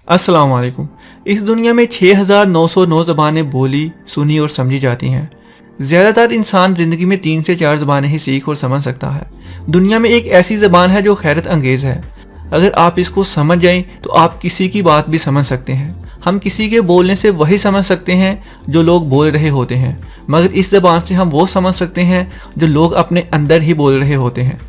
अस्सलाम वालेकुम। इस दुनिया में 6,909 ज़बानें बोली, सुनी और समझी जाती हैं। ज़्यादातर इंसान ज़िंदगी में 3 से 4 ज़बानें ही सीख और समझ सकता है। दुनिया में एक ऐसी ज़बान है जो हैरत अंगेज़ है। अगर आप इसको समझ जाएं तो आप किसी की बात भी समझ सकते हैं। हम किसी के बोलने से वही समझ सकते हैं जो लोग बोल रहे होते हैं, मगर इस ज़बान से हम वो समझ सकते हैं जो लोग अपने अंदर ही बोल रहे होते हैं।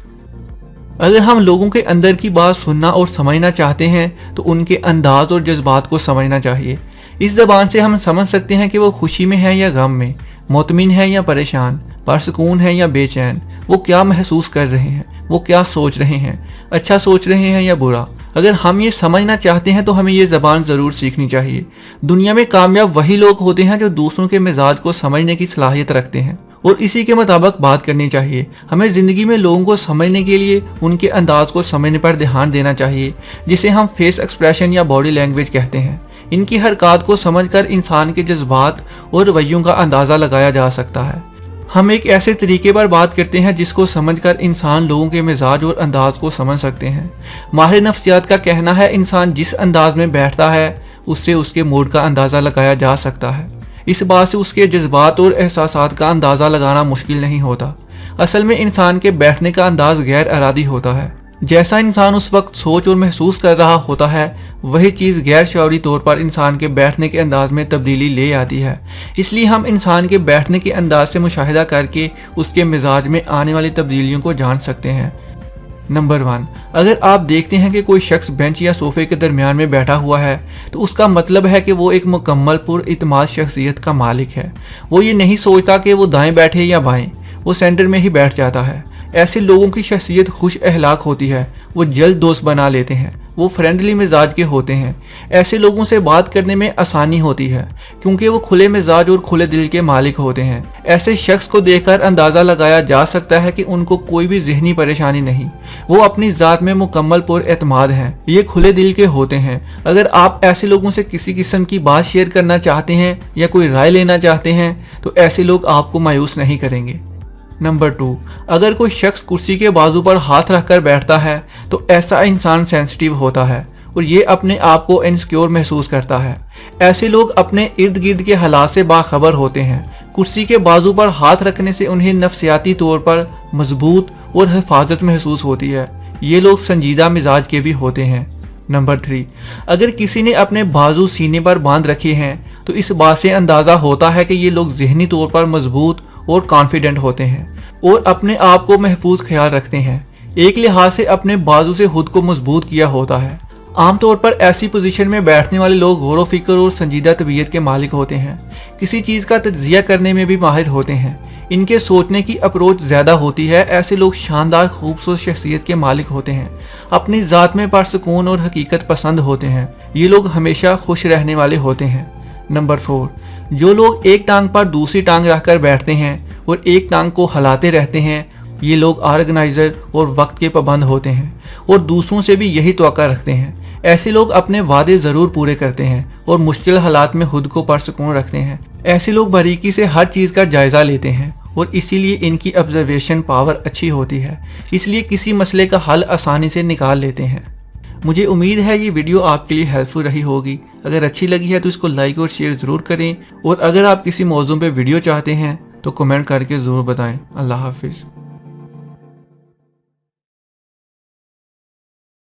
अगर हम लोगों के अंदर की बात सुनना और समझना चाहते हैं तो उनके अंदाज और जज्बात को समझना चाहिए। इस ज़बान से हम समझ सकते हैं कि वो खुशी में है या गम में, मुतमिन है या परेशान, परसकून है या बेचैन, वो क्या महसूस कर रहे हैं, वो क्या सोच रहे हैं, अच्छा सोच रहे हैं या बुरा। अगर हम ये समझना चाहते हैं तो हमें ये ज़बान ज़रूर सीखनी चाहिए। दुनिया में कामयाब वही लोग होते हैं जो दूसरों के मिजाज को समझने की सलाहियत रखते हैं और इसी के मुताबिक बात करनी चाहिए। हमें ज़िंदगी में लोगों को समझने के लिए उनके अंदाज को समझने पर ध्यान देना चाहिए, जिसे हम फेस एक्सप्रेशन या बॉडी लैंग्वेज कहते हैं। इनकी हरकत को समझकर इंसान के जज्बात और रवैयों का अंदाज़ा लगाया जा सकता है। हम एक ऐसे तरीके पर बात करते हैं जिसको समझकर इंसान लोगों के मिजाज और अंदाज को समझ सकते हैं। माहिर नफ्सियात का कहना है इंसान जिस अंदाज में बैठता है उससे उसके मूड का अंदाज़ा लगाया जा सकता है। इस बात से उसके जज्बात और एहसासात का अंदाज़ा लगाना मुश्किल नहीं होता। असल में इंसान के बैठने का अंदाज गैर इरादी होता है। जैसा इंसान उस वक्त सोच और महसूस कर रहा होता है वही चीज़ गैर शऊरी तौर पर इंसान के बैठने के अंदाज में तब्दीली ले आती है। इसलिए हम इंसान के बैठने के अंदाज से मुशाहिदा करके उसके मिजाज में आने वाली तब्दीलियों को जान सकते हैं। नंबर 1, अगर आप देखते हैं कि कोई शख्स बेंच या सोफे के दरमियान में बैठा हुआ है तो उसका मतलब है कि वो एक मुकम्मल पुरइत्माद शख्सियत का मालिक है। वो ये नहीं सोचता कि वो दाएं बैठे या बाएं, वो सेंटर में ही बैठ जाता है। ऐसे लोगों की शख्सियत खुश अखलाक होती है, वो जल्द दोस्त बना लेते हैं, वो फ्रेंडली मिजाज के होते हैं। ऐसे लोगों से बात करने में आसानी होती है क्योंकि वो खुले मिजाज और खुले दिल के मालिक होते हैं। ऐसे शख्स को देखकर अंदाज़ा लगाया जा सकता है कि उनको कोई भी ज़हनी परेशानी नहीं, वो अपनी ज़ात में मुकम्मल पुरएतमाद हैं, ये खुले दिल के होते हैं। अगर आप ऐसे लोगों से किसी किस्म की बात शेयर करना चाहते हैं या कोई राय लेना चाहते हैं तो ऐसे लोग आपको मायूस नहीं करेंगे। नंबर 2, अगर कोई शख्स कुर्सी के बाजू पर हाथ रखकर बैठता है तो ऐसा इंसान सेंसिटिव होता है और ये अपने आप को इनसिक्योर महसूस करता है। ऐसे लोग अपने इर्द गिर्द के हालात से बाखबर होते हैं। कुर्सी के बाजू पर हाथ रखने से उन्हें नफ्सियाती तौर पर मजबूत और हिफाजत महसूस होती है। ये लोग संजीदा मिजाज के भी होते हैं। नंबर 3, अगर किसी ने अपने बाजू सीने पर बांध रखे हैं तो इस बात से अंदाज़ा होता है कि ये लोग जहनी तौर पर मजबूत और कॉन्फिडेंट होते हैं और अपने आप को महफूज ख्याल रखते हैं। एक लिहाज से अपने बाजू से खुद को मजबूत किया होता है। आमतौर पर ऐसी पोजीशन में बैठने वाले लोग गौर फिक्र और संजीदा तबीयत के मालिक होते हैं। किसी चीज़ का तज्जिया करने में भी माहिर होते हैं। इनके सोचने की अप्रोच ज़्यादा होती है। ऐसे लोग शानदार खूबसूरत शख्सियत के मालिक होते हैं, अपनी ज़ात में परसकून और हकीकत पसंद होते हैं। ये लोग हमेशा खुश रहने वाले होते हैं। नंबर 4, जो लोग एक टांग पर दूसरी टांग रखकर बैठते हैं और एक टांग को हिलाते रहते हैं, ये लोग ऑर्गेनाइजर और वक्त के पाबंद होते हैं और दूसरों से भी यही तवक्का रखते हैं। ऐसे लोग अपने वादे ज़रूर पूरे करते हैं और मुश्किल हालात में खुद को परसकून रखते हैं। ऐसे लोग बारीकी से हर चीज़ का जायज़ा लेते हैं और इसीलिए इनकी ऑब्जर्वेशन पावर अच्छी होती है, इसलिए किसी मसले का हल आसानी से निकाल लेते हैं। मुझे उम्मीद है ये वीडियो आपके लिए हेल्पफुल रही होगी। अगर अच्छी लगी है तो इसको लाइक और शेयर ज़रूर करें और अगर आप किसी मौजू पे वीडियो चाहते हैं तो कमेंट करके ज़रूर बताएं। अल्लाह हाफिज़।